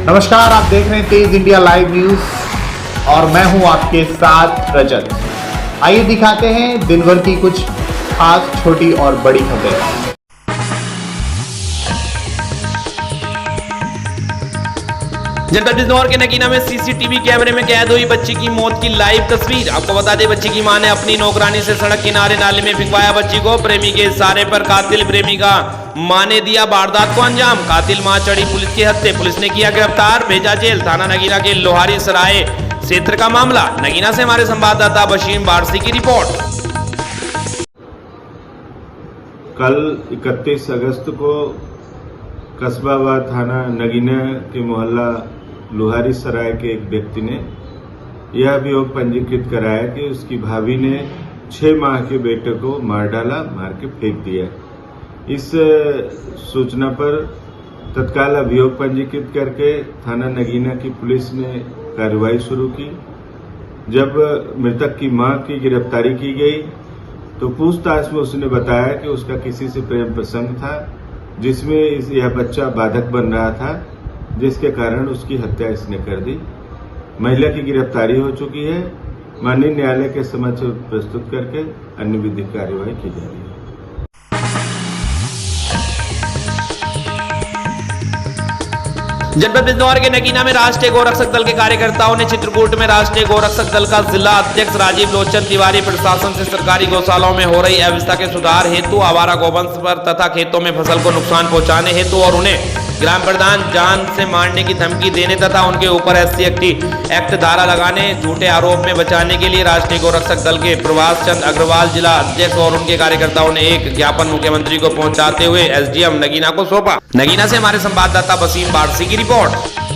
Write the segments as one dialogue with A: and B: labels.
A: नमस्कार, आप देख रहे हैं तेज इंडिया लाइव न्यूज और मैं हूं आपके साथ रजत। आइए दिखाते हैं दिन भर की कुछ खास छोटी और बड़ी खबरें।
B: जनपद बिजनौर के नगीना में सीसीटीवी कैमरे में कैद हुई बच्ची की मौत की लाइव तस्वीर। आपको बता दें, बच्ची की मां ने अपनी नौकरानी से सड़क किनारे नाले में फिंकवाया बच्ची को। प्रेमी के इशारे पर कातिल प्रेमिका मां ने दिया वारदात को अंजाम। कातिल मां चढ़ी पुलिस के हत्थे, पुलिस ने किया गिरफ्तार, भेजा जेल। थाना नगीना के लोहारी सराय क्षेत्र का मामला। नगीना से हमारे संवाददाता बशीम बारसी की रिपोर्ट।
C: कल 31 अगस्त को कस्बाबाद थाना नगीना के मोहल्ला लोहारी सराय के एक व्यक्ति ने यह अभियोग पंजीकृत कराया कि उसकी भाभी ने 6 माह के बेटे को मार डाला, मार के फेंक दिया। इस सूचना पर तत्काल अभियोग पंजीकृत करके थाना नगीना की पुलिस ने कार्रवाई शुरू की। जब मृतक की मां की गिरफ्तारी की गई तो पूछताछ में उसने बताया कि उसका किसी से प्रेम प्रसंग था जिसमें यह बच्चा बाधक बन रहा था, जिसके कारण उसकी हत्या इसने कर दी। महिला की गिरफ्तारी हो चुकी है। माननीय न्यायालय के समक्ष प्रस्तुत करके अन्य विधिक कार्यवाही की जा रही है।
B: जनपद बिजनौर के नगीना में राष्ट्रीय गोरक्षक दल के कार्यकर्ताओं ने चित्रकूट में राष्ट्रीय गोरक्षक दल का जिला अध्यक्ष राजीव लोचन तिवारी प्रशासन से सरकारी गौशालाओं में हो रही अव्यवस्था के सुधार हेतु, आवारा गोवंश पर तथा खेतों में फसल को नुकसान पहुंचाने हेतु और उन्हें ग्राम प्रधान जान से मारने की धमकी देने तथा उनके ऊपर SC एक्ट धारा लगाने, झूठे आरोप में बचाने के लिए राष्ट्रीय गोरक्षक दल के प्रभाष चंद अग्रवाल जिला अध्यक्ष और उनके कार्यकर्ताओं ने एक ज्ञापन मुख्यमंत्री को पहुंचाते हुए SDM नगीना को सौंपा। नगीना से हमारे संवाददाता बसीम बारसी की रिपोर्ट।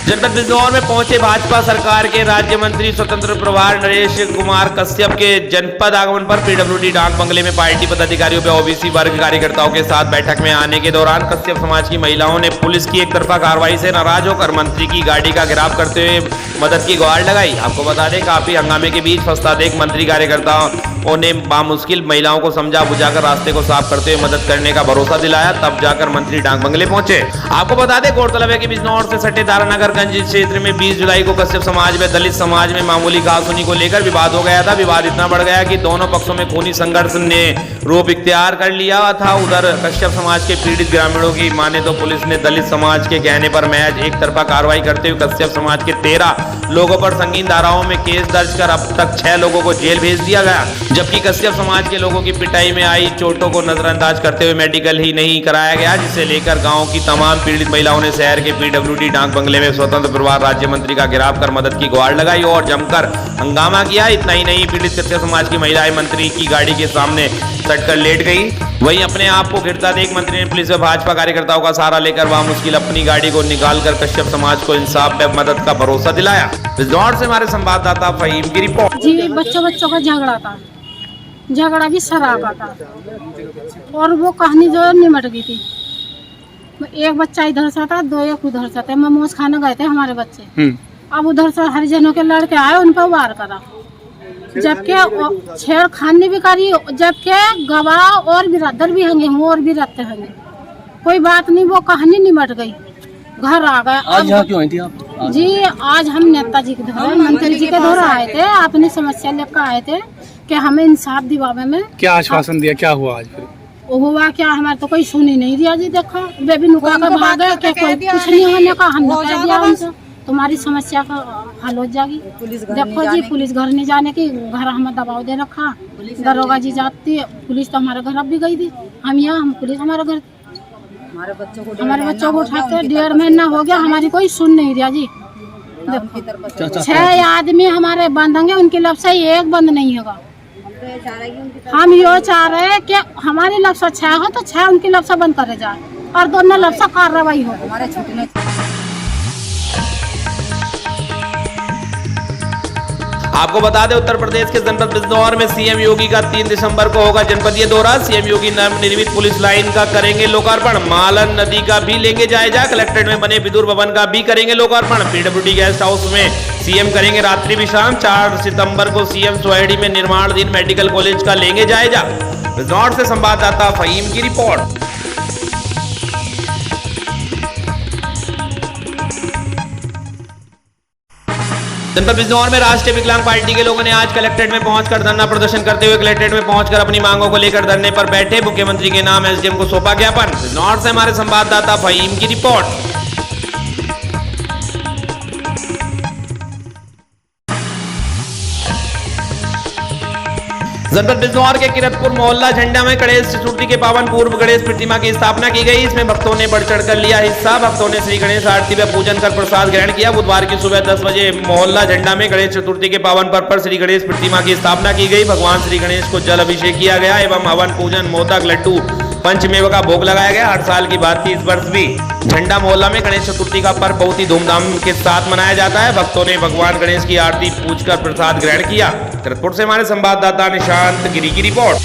B: जनपद बिजनौर में पहुंचे भाजपा सरकार के राज्य मंत्री स्वतंत्र प्रभार नरेश कुमार कश्यप के जनपद आगमन पर PWD डाक बंगले में पार्टी पदाधिकारियों व OBC वर्ग कार्यकर्ताओं के साथ बैठक में आने के दौरान कश्यप समाज की महिलाओं ने पुलिस की एक तरफा कार्रवाई से नाराज होकर मंत्री की गाड़ी का घेराव करते हुए मदद की गुहार लगाई। आपको बता दें, काफी हंगामे के बीच फंसता देख मंत्री कार्यकर्ताओं ने बामुश्किल महिलाओं को समझा बुझाकर रास्ते को साफ करते हुए मदद करने का भरोसा दिलाया, तब जाकर मंत्री डाक बंगले पहुंचे। आपको बता दें, गौरतलब है कि बिजनौर से सटे तारानगर क्षेत्र में 20 जुलाई को कश्यप समाज व दलित समाज में मामूली कहासुनी को लेकर विवाद हो गया था। विवाद इतना बढ़ गया कि दोनों पक्षों में खूनी संघर्ष ने रूप इख्तियार कर लिया था। उधर कश्यप समाज के पीड़ित ग्रामीणों की माने तो पुलिस ने दलित समाज के कहने पर महज एक तरफा कार्रवाई करते हुए कश्यप समाज के 13 लोगों पर संगीन धाराओं में केस दर्ज कर अब तक 6 लोगों को जेल भेज दिया गया, जबकि कश्यप समाज के लोगों की पिटाई में आई चोटों को नजरअंदाज करते हुए मेडिकल ही नहीं कराया गया, जिसे लेकर गांव की तमाम पीड़ित महिलाओं ने शहर के PWD डाक बंगले में स्वतंत्र प्रभार राज्य मंत्री का घेराव कर मदद की गुहार लगाई और जमकर हंगामा किया। इतना ही नहीं, पीड़ित कश्यप समाज की महिलाएं मंत्री की गाड़ी के सामने सटकर लेट गई। वहीं अपने आप को गिरता देख मंत्री ने पुलिस व भाजपा कार्यकर्ताओं का सहारा लेकर बामुश्किल अपनी गाड़ी को निकालकर कश्यप समाज को इंसाफ व मदद का भरोसा दिलाया। बिजनौर से हमारे संवाददाता फहीम की रिपोर्ट।
D: जी, बच्चों का झगड़ा था, झगड़ा भी शराब का और वो कहानी जो निमट गई थी। एक बच्चा इधर से था, 2 एक उधर से थे। मोमोज खाने गए थे हमारे बच्चे। अब उधर से हरिजनों के लड़के आए, उन पर वार करा, जबकि छेड़खानी भी करी, जबकि गवाह और बिरादर भी होंगे, और भी रहते होंगे। कोई बात नहीं, वो कहानी निमट गई, घर आ गए।
E: आज यहाँ क्यों आई थी आप?
D: जी, आज हम नेताजी के दौरा, मंत्री जी के दौरा आए थे, अपनी समस्या लेकर आए थे कि हमें इंसाफ दिवावे में। क्या
E: आश्वासन दिया, क्या हुआ आज फिर?
D: हुआ क्या, हमारे तो कोई सुनी नहीं दिया जी। देखो, वे भी नुका कर भाग गए, क्या कोई कुछ नहीं होने का। हमने कह दिया उनसे तुम्हारी समस्या का हल हो जाएगी। देखो जी, पुलिस घर नहीं जाने की, घर हमें दबाव दे रखा। दरोगा जी जाती है, पुलिस तो हमारे घर अब भी गई थी। हम यहाँ, हम पुलिस हमारे घर, हमारे बच्चों को उठा के 1.5 महीना हो गया, हमारी कोई सुन नहीं दिया जी। देखो, 6 आदमी हमारे बंद होंगे, उनकी लफ से एक बंद नहीं होगा। हम ये चाह रहे हैं कि हमारी लफ्ज़ 6 हो तो 6 उनकी लफ्ज़ बंद करे जाए और दोनों लफ्ज़ कार्रवाई हो। हमारे छूटने
B: आपको बता दें, उत्तर प्रदेश के जनपद बिजनौर में CM योगी का 3 दिसंबर को होगा जनपदीय दौरा। CM योगी नवनिर्मित पुलिस लाइन का करेंगे लोकार्पण, मालन नदी का भी लेंगे जायजा, कलेक्ट्रेट में बने विदुर भवन का भी करेंगे लोकार्पण, PWD गेस्ट हाउस में CM करेंगे रात्रि विश्राम। 4 सितंबर को CM सोहेड़ी में निर्माणाधीन मेडिकल कॉलेज का लेंगे जायजा। बिजनौर से संवाददाता फहीम की रिपोर्ट। जनपद बिजनौर में राष्ट्रीय विकलांग पार्टी के लोगों ने आज कलेक्ट्रेट में पहुंचकर धरना प्रदर्शन करते हुए कलेक्ट्रेट में पहुंचकर अपनी मांगों को लेकर धरने पर बैठे। मुख्यमंत्री के नाम एसडीएम को सौंपा ज्ञापन। बिजनौर से हमारे संवाददाता फहीम की रिपोर्ट। जनपद बिजनौर के किरतपुर मोहल्ला झंडा में गणेश चतुर्थी के पावन पूर्व गणेश प्रतिमा की स्थापना की गई। इसमें भक्तों ने बढ़ चढ़कर लिया हिस्सा। भक्तों ने श्री गणेश आरती व पूजन कर प्रसाद ग्रहण किया। बुधवार की सुबह 10 बजे मोहल्ला झंडा में गणेश चतुर्थी के पावन पर्व पर श्री गणेश प्रतिमा की स्थापना की गई। भगवान श्री गणेश को जल अभिषेक किया गया एवं हवन पूजन मोदक लड्डू पंचमेव का भोग लगाया गया। 8 साल की बात थी, इस वर्ष भी झंडा मोहल्ला में गणेश चतुर्थी का पर्व बहुत ही धूमधाम के साथ मनाया जाता है। भक्तों ने भगवान गणेश की आरती पूजकर प्रसाद ग्रहण किया। किरतपुर से हमारे संवाददाता निशांत गिरी की रिपोर्ट।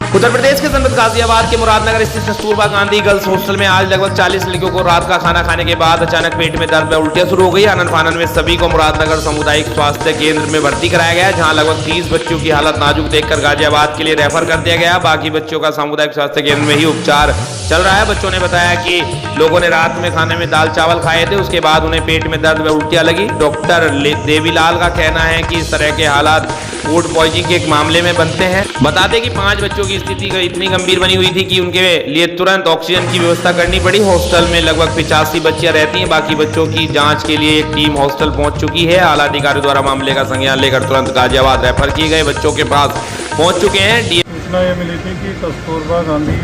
B: उत्तर प्रदेश के जनपद गाजियाबाद के मुरादनगर स्थित कस्तूरबा गांधी गर्ल्स हॉस्टल में आज लगभग 40 लड़कियों को रात का खाना खाने के बाद अचानक पेट में दर्द व उल्टियां शुरू हो गई। आनन फानन में सभी को मुरादनगर सामुदायिक स्वास्थ्य केंद्र में भर्ती कराया गया, जहां लगभग 30 बच्चों की हालत नाजुक देखकर गाजियाबाद के लिए रेफर कर दिया गया। बाकी बच्चों का सामुदायिक स्वास्थ्य केंद्र में ही उपचार चल रहा है। बच्चों ने बताया कि लोगों ने रात में खाने में दाल चावल खाए थे, उसके बाद उन्हें पेट में दर्द व उल्टियां लगी। डॉक्टर देवीलाल का कहना है कि इस तरह के हालात फूड पॉइजनिंग के एक मामले में बनते हैं। बता दें कि 5 बच्चों की स्थिति इतनी गंभीर बनी हुई थी कि उनके लिए तुरंत ऑक्सीजन की व्यवस्था करनी पड़ी। हॉस्टल में लगभग 85 बच्चियां रहती हैं। बाकी बच्चों की जांच के लिए एक टीम हॉस्टल पहुंच चुकी है। आला अधिकारियों द्वारा मामले का संज्ञान लेकर तुरंत गाजियाबाद रेफर किए गए बच्चों के पास पहुंच चुके हैं।
F: सूचना ये मिली थी कि कस्तूरबा गांधी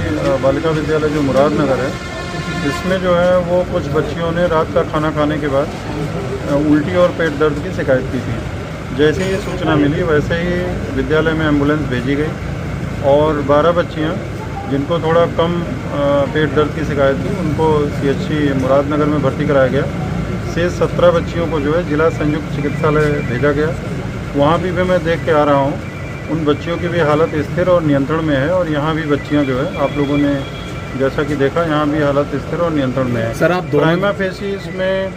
F: बालिका विद्यालय जो मुरादनगर है, इसमें जो है वो कुछ बच्चियों ने रात का खाना खाने के बाद उल्टी और पेट दर्द की शिकायत की थी। जैसे ही सूचना मिली वैसे ही विद्यालय में एम्बुलेंस भेजी गई और 12 बच्चियां जिनको थोड़ा कम पेट दर्द की शिकायत थी उनको CHC मुरादनगर में भर्ती कराया गया। से 17 बच्चियों को जो है जिला संयुक्त चिकित्सालय भेजा गया। वहाँ भी मैं देख के आ रहा हूँ, उन बच्चियों की भी हालत स्थिर और नियंत्रण में है। और यहाँ भी बच्चियाँ जो है आप लोगों ने जैसा कि देखा, यहाँ भी हालत स्थिर और नियंत्रण में है।
E: सर, आप
F: प्राइमा फेसी इसमें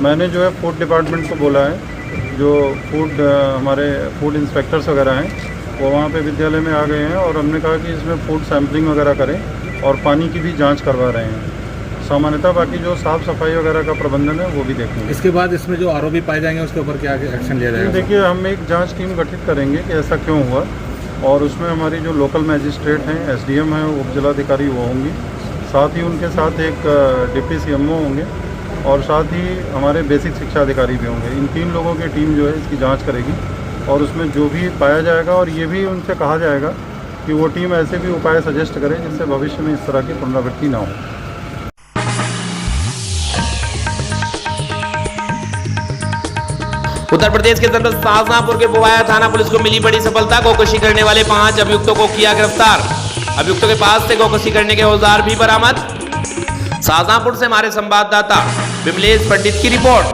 F: मैंने जो है फूड डिपार्टमेंट को बोला है, जो हमारे फूड इंस्पेक्टर्स वगैरह हैं वो वहाँ पे विद्यालय में आ गए हैं और हमने कहा कि इसमें फूड सैम्पलिंग वगैरह करें और पानी की भी जांच करवा रहे हैं। सामान्यतः बाकी जो साफ़ सफाई वगैरह का प्रबंधन है वो भी देखेंगे।
E: इसके बाद इसमें जो आरोपी पाए जाएंगे उसके ऊपर क्या एक्शन लिया जाएगा?
F: देखिए, हम एक जाँच टीम गठित करेंगे कि ऐसा क्यों हुआ, और उसमें हमारी जो लोकल मैजिस्ट्रेट हैं, SDM हैं, उप जिलाधिकारी वो होंगी, साथ ही उनके साथ एक डिप्टी CMO होंगे और साथ ही हमारे बेसिक शिक्षा अधिकारी भी होंगे। इन 3 लोगों की टीम जो है इसकी जांच करेगी और उसमें जो भी पाया जाएगा, और ये भी उनसे कहा जाएगा कि वो टीम ऐसे भी उपाय सजेस्ट करे जिससे भविष्य में इस तरह की पुनरावृत्ति ना हो।
B: उत्तर प्रदेश के जनपद शाहजहांपुर के बोवाया थाना पुलिस को मिली बड़ी सफलता। गौकशी करने वाले 5 अभियुक्तों को किया गिरफ्तार। अभियुक्तों के पास से गौकशी करने के औजार भी बरामद। शाहजहांपुर से हमारे संवाददाता विमलेश पंडित की रिपोर्ट।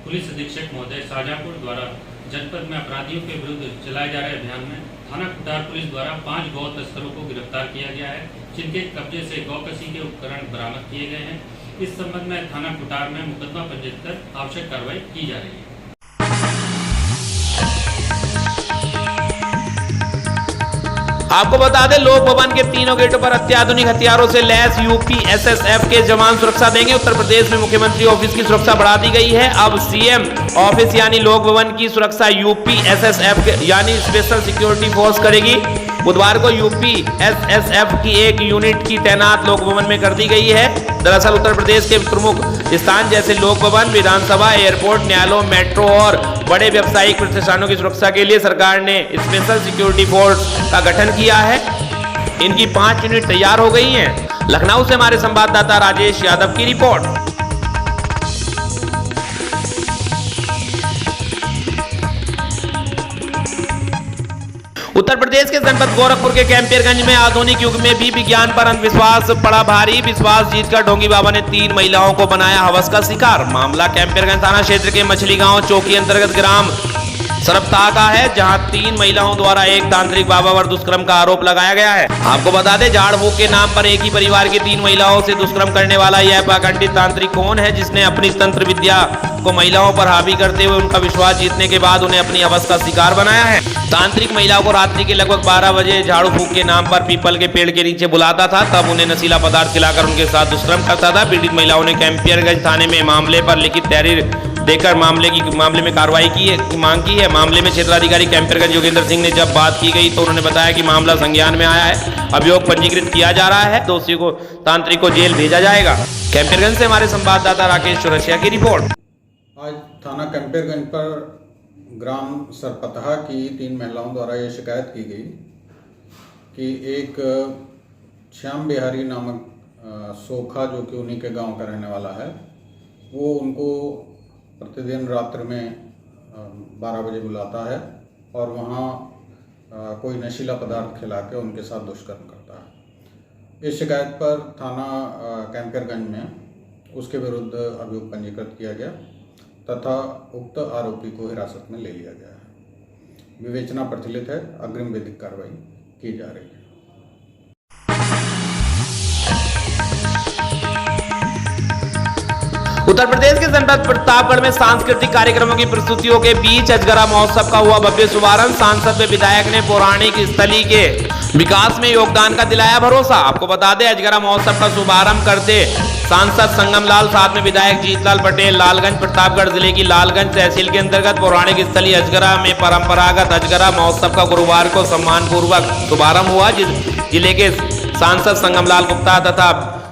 G: पुलिस अधीक्षक महोदय शाहजहांपुर द्वारा जनपद में अपराधियों के विरुद्ध चलाए जा रहे अभियान में थाना खुटार पुलिस द्वारा 5 गौ तस्करों को गिरफ्तार किया गया है, जिनके कब्जे से गौकशी के उपकरण बरामद किए गए हैं। इस संबंध में थाना खुटार में मुकदमा पंजीकृत कर आवश्यक कार्रवाई की जा रही है।
B: आपको बता दें, लोक भवन के तीनों गेटों पर अत्याधुनिक हथियारों से लैस यूपी SSF के जवान सुरक्षा देंगे। उत्तर प्रदेश में मुख्यमंत्री ऑफिस की सुरक्षा बढ़ा दी गई है। अब CM ऑफिस यानी लोक भवन की सुरक्षा यूपी SSF यानी स्पेशल सिक्योरिटी फोर्स करेगी। बुधवार को यूपी SSF की एक यूनिट की तैनात लोक भवन में कर दी गई है। दरअसल उत्तर प्रदेश के प्रमुख स्थान जैसे लोक भवन, विधानसभा, एयरपोर्ट, न्यायालयों, मेट्रो और बड़े व्यावसायिक प्रतिष्ठानों की सुरक्षा के लिए सरकार ने स्पेशल सिक्योरिटी फोर्स का गठन किया है। इनकी 5 यूनिट तैयार हो गई हैं। लखनऊ से हमारे संवाददाता राजेश यादव की रिपोर्ट। उत्तर प्रदेश के जनपद गोरखपुर के कैंपियरगंज में आधुनिक युग में भी विज्ञान पर अंधविश्वास पड़ा भारी। विश्वास जीतकर ढोंगी बाबा ने 3 महिलाओं को बनाया हवस का शिकार। मामला कैंपियरगंज थाना क्षेत्र के मछली गांव चौकी अंतर्गत ग्राम सरप्ताह का है, जहां 3 महिलाओं द्वारा एक तांत्रिक बाबा पर दुष्कर्म का आरोप लगाया गया है। आपको बता दें, झाड़ फूक के नाम पर एक ही परिवार की 3 महिलाओं से दुष्कर्म करने वाला यह पाखंडी तांत्रिक कौन है, जिसने अपनी तंत्र विद्या को महिलाओं पर हावी करते हुए उनका विश्वास जीतने के बाद उन्हें अपनी अवस का शिकार बनाया है। तांत्रिक महिलाओं को रात्रि के लगभग 12 बजे झाड़ू फूक के नाम पर पीपल के पेड़ के नीचे बुलाता था, तब उन्हें नशीला पदार्थ खिलाकर उनके साथ दुष्कर्म करता था। पीड़ित महिलाओं ने कैंपियरगंज थाने में मामले पर लिखित तहरीर देकर मामले में कार्रवाई की मांग की है। मामले में क्षेत्राधिकारी कैंपियरगंज योगेंद्र सिंह ने जब बात की गई तो उन्होंने बताया कि मामला संज्ञान में आया है, अभियोग पंजीकृत किया जा रहा है, दोषी को तांत्रिक को जेल भेजा जाएगा। कैंपियरगंज से हमारे संवाददाता राकेश चौरसिया की रिपोर्ट।
H: आज थाना कैंपियरगंज पर ग्राम सरपतहा की 3 महिलाओं द्वारा ये शिकायत की गई कि एक श्याम बिहारी नामक सोखा, जो कि उन्हीं के गांव का रहने वाला है, वो उनको प्रतिदिन रात्र में 12 बजे बुलाता है और वहाँ कोई नशीला पदार्थ खिला के उनके साथ दुष्कर्म करता है। इस शिकायत पर थाना कैंपियरगंज में उसके विरुद्ध अभियोग पंजीकृत किया गया तथा उक्त आरोपी को हिरासत में ले लिया गया है। विवेचना प्रचलित है, अग्रिम विधिक कार्रवाई की जा रही है।
B: उत्तर प्रदेश के जनपद प्रतापगढ़ में सांस्कृतिक कार्यक्रमों की प्रस्तुतियों के बीच अजगरा महोत्सव का हुआ भव्य शुभारंभ। सांसद व विधायक ने पौराणिक स्थली के विकास में योगदान का दिलाया भरोसा। आपको बता दें, अजगरा महोत्सव का शुभारंभ करते सांसद संगमलाल, साथ में विधायक जीतलाल पटेल, लालगंज प्रतापगढ़ जिले की लालगंज तहसील के अंतर्गत पौराणिक स्थली अजगरा में परंपरागत अजगरा महोत्सव का गुरुवार को सम्मान पूर्वक शुभारंभ हुआ। जिले के सांसद संगमलाल गुप्ता तथा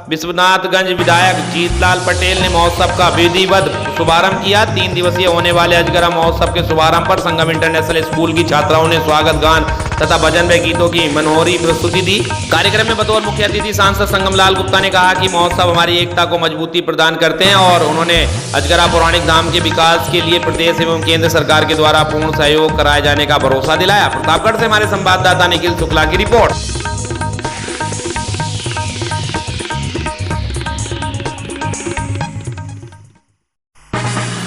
B: विश्वनाथगंज विधायक जीतलाल पटेल ने महोत्सव का विधिवत शुभारंभ किया। 3 दिवसीय होने वाले अजगरा महोत्सव के शुभारंभ पर संगम इंटरनेशनल स्कूल की छात्राओं ने स्वागत गान तथा भजन व गीतों की मनोहरी प्रस्तुति दी। कार्यक्रम में बतौर मुख्य अतिथि सांसद संगमलाल गुप्ता ने कहा कि महोत्सव हमारी एकता को मजबूती प्रदान करते हैं और उन्होंने अजगरा पौराणिक धाम के विकास के लिए प्रदेश एवं केंद्र सरकार के द्वारा पूर्ण सहयोग कराए जाने का भरोसा दिलाया। प्रतापगढ़ से हमारे संवाददाता निखिल शुक्ला की रिपोर्ट।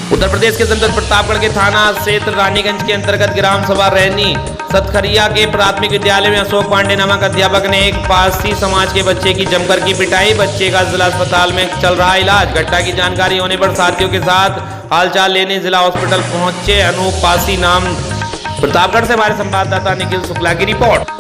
B: उत्तर प्रदेश के जनपद प्रतापगढ़ के थाना क्षेत्र रानीगंज के अंतर्गत ग्राम सभा रैनी सतखरिया के प्राथमिक विद्यालय में अशोक पांडे नामक अध्यापक ने एक पारसी समाज के बच्चे की जमकर की पिटाई। बच्चे का जिला अस्पताल में चल रहा इलाज। घटना की जानकारी होने पर साथियों के साथ हालचाल लेने जिला हॉस्पिटल पहुंचे अनूप पासी नाम। प्रतापगढ़ से हमारे संवाददाता निखिल शुक्ला की रिपोर्ट।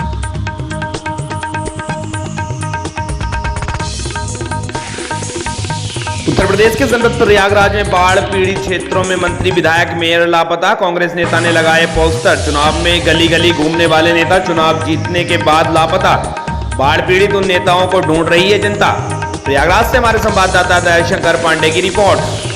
B: उत्तर प्रदेश के जनपद प्रयागराज में बाढ़ पीड़ित क्षेत्रों में मंत्री, विधायक, मेयर लापता। कांग्रेस नेता ने लगाए पोस्टर। चुनाव में गली गली घूमने वाले नेता चुनाव जीतने के बाद लापता। बाढ़ पीड़ित उन नेताओं को ढूंढ रही है जनता। प्रयागराज से हमारे संवाददाता दयाशंकर पांडे की रिपोर्ट।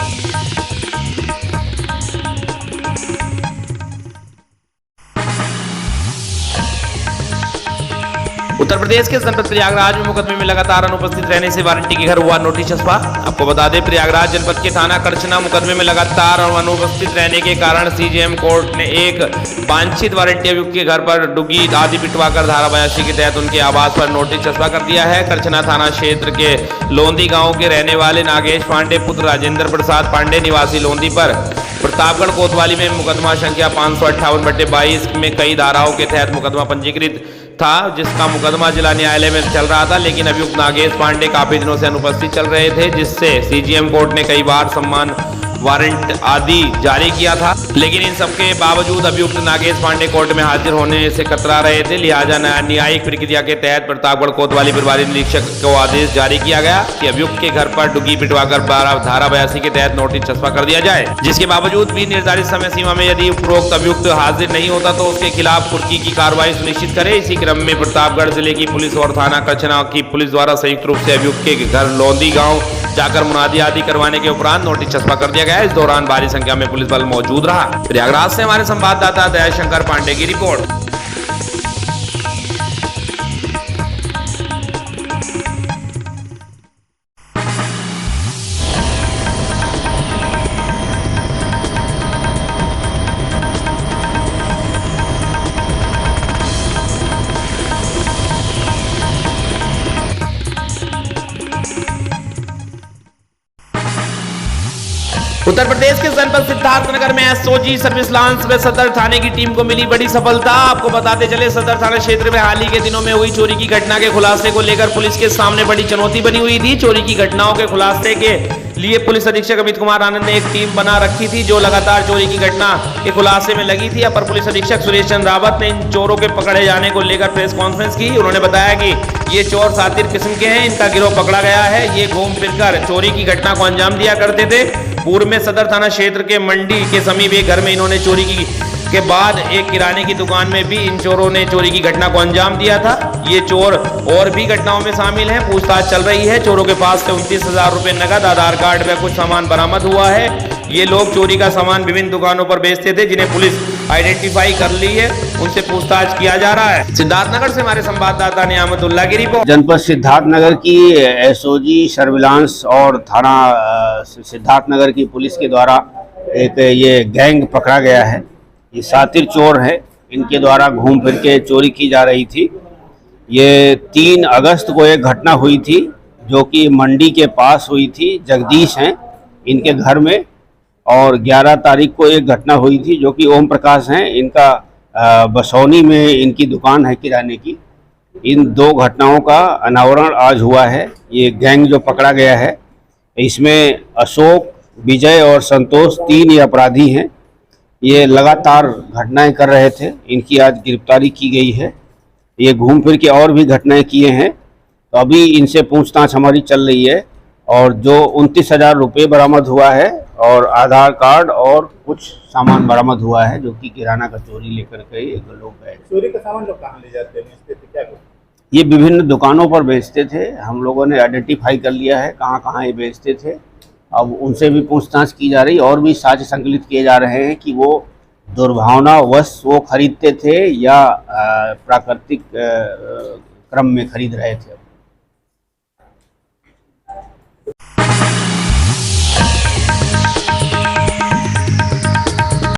B: उत्तर प्रदेश के जनपद प्रयागराज में मुकदमे में लगातार अनुपस्थित रहने से वारंटी के घर हुआ नोटिस छपा। आपको बता दें, प्रयागराज जनपद के थाना करछना मुकदमे में लगातार अनुपस्थित रहने के कारण सीजेएम कोर्ट ने एक वांछित वारंटी अभियुक्त के घर पर डुगी आदि पिटवाकर धारा 82 के तहत उनके आवास पर नोटिस छपा कर दिया है। करछना थाना क्षेत्र के लोंदी गाँव के रहने वाले नागेश पांडे पुत्र राजेंद्र प्रसाद पांडे निवासी लोंदी पर प्रतापगढ़ कोतवाली में मुकदमा संख्या 558/22 में कई धाराओं के तहत मुकदमा पंजीकृत था, जिसका मुकदमा जिला न्यायालय में चल रहा था। लेकिन अभियुक्त नागेश पांडे काफी दिनों से अनुपस्थित चल रहे थे, जिससे सीजीएम कोर्ट ने कई बार सम्मान वारंट आदि जारी किया था। लेकिन इन सबके बावजूद अभियुक्त नागेश पांडे कोर्ट में हाजिर होने से कतरा रहे थे। लिहाजा न्यायिक प्रक्रिया के तहत प्रतापगढ़ कोतवाली प्रभारी निरीक्षक को आदेश जारी किया गया कि अभियुक्त के घर पर डुगी पिटवाकर धारा 82 के तहत नोटिस छपा कर दिया जाए। जिसके बावजूद भी निर्धारित समय सीमा में यदि उपरोक्त अभियुक्त हाजिर नहीं होता तो उसके खिलाफ कुर्की की कार्रवाई सुनिश्चित करे। इसी क्रम में प्रतापगढ़ जिले की पुलिस और थाना करछना की पुलिस द्वारा संयुक्त रूप से अभियुक्त के घर लोंदी गाँव जाकर मुनादी आदि करवाने के उपरांत नोटिस छपा कर दिया गया। इस दौरान भारी संख्या में पुलिस बल मौजूद रहा। प्रयागराज से हमारे संवाददाता दयाशंकर पांडे की रिपोर्ट। उत्तर प्रदेश के जनपद सिद्धार्थनगर में एसओजी सर्विस लांस में सदर थाने की टीम को मिली बड़ी सफलता। आपको बताते चले सदर थाना क्षेत्र में हाल ही के दिनों में हुई चोरी की घटना के खुलासे को लेकर पुलिस के सामने बड़ी चुनौती बनी हुई थी। चोरी की घटनाओं के खुलासे के लिए पुलिस अधीक्षक अमित कुमार आनंद ने एक टीम बना रखी थी जो लगातार चोरी की घटना के खुलासे में लगी थी। अपर पुलिस अधीक्षक सुरेश चंद्र रावत ने इन चोरों के पकड़े जाने को लेकर प्रेस कॉन्फ्रेंस की। उन्होंने बताया कि ये चोर सातिर किस्म के हैं, इनका गिरोह पकड़ा गया है। ये घूम फिरकर चोरी की घटना को अंजाम दिया करते थे। पूर्व में सदर थाना क्षेत्र के मंडी के समीप एक घर में इन्होंने चोरी की के बाद एक किराने की दुकान में भी इन चोरों ने चोरी की घटना को अंजाम दिया था। ये चोर और भी घटनाओं में शामिल हैं, पूछताछ चल रही है। चोरों के पास से 29,000 रुपए नकद, आधार कार्ड व कुछ सामान बरामद हुआ है। ये लोग चोरी का सामान विभिन्न दुकानों पर बेचते थे, जिन्हें पुलिस आइडेंटिफाई कर ली है। उनसे पूछताछ किया जा रहा है। सिद्धार्थनगर से हमारे संवाददाता नियामतुल्लाह की रिपोर्ट।
I: जनपद सिद्धार्थनगर की एसओजी सर्विलांस और थाना सिद्धार्थनगर की पुलिस के द्वारा एक ये गैंग पकड़ा गया है। ये सातिर चोर है, इनके द्वारा घूम फिर के चोरी की जा रही थी। ये 3 अगस्त को एक घटना हुई थी जो कि मंडी के पास हुई थी। जगदीश हैं इनके घर में, और 11 तारीख को एक घटना हुई थी जो कि ओम प्रकाश हैं, इनका बसौनी में इनकी दुकान है किराने की। इन 2 घटनाओं का अनावरण आज हुआ है। ये गैंग जो पकड़ा गया है, इसमें अशोक, विजय और संतोष 3 ये अपराधी हैं। ये लगातार घटनाएं कर रहे थे, इनकी आज गिरफ्तारी की गई है। ये घूम फिर के और भी घटनाएं किए हैं, तो अभी इनसे पूछताछ हमारी चल रही है। और जो 29,000 रुपये बरामद हुआ है और आधार कार्ड और कुछ सामान बरामद हुआ है, जो कि किराना का चोरी लेकर के एक लोग गए।
A: चोरी का सामान लोग कहाँ ले जाते हैं, क्या करते?
I: ये विभिन्न दुकानों पर बेचते थे। हम लोगों ने आइडेंटिफाई कर लिया है कहाँ कहाँ ये बेचते थे। अब उनसे भी पूछताछ की जा रही, और भी साक्ष्य संकलित किए जा रहे हैं कि वो दुर्भावनावश वो खरीदते थे या प्राकृतिक क्रम में खरीद रहे थे।